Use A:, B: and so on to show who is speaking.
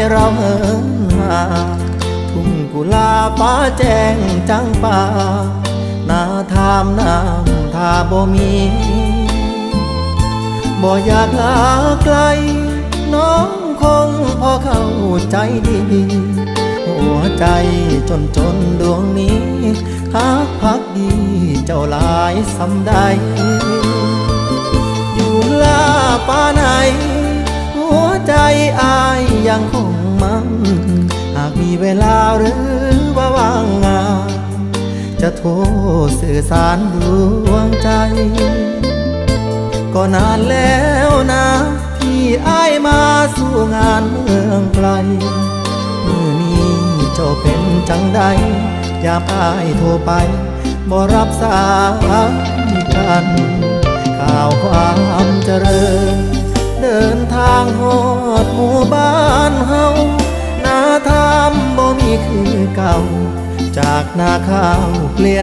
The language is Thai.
A: เราเหินห่างทุ่งกุลาฟ้าแจ้งจังป่านาทามน้ำท่าบ่มีบ่อยากลาไกลน้องคงพอเข้าใจดีหัวใจจนดวงนี้ฮักพักดีเจ้าหลายสำใดอยู่ลาป่าไหนหัวใจอายยังคงมั่นหากมีเวลาหรือว่าว่างงานจะโทรสื่อสารดวงใจก็นานแล้วนะที่อายมาสู่งานเมืองไกลมื้อนี้เจ้าเป็นจังใดยามอายโทรไปบ่รับสายกันข่าวความเจริญเดินทางฮอดหมู่บ้านเฮานาทามบ่มีคือเก่าจากนาข้าวเปลี่ยน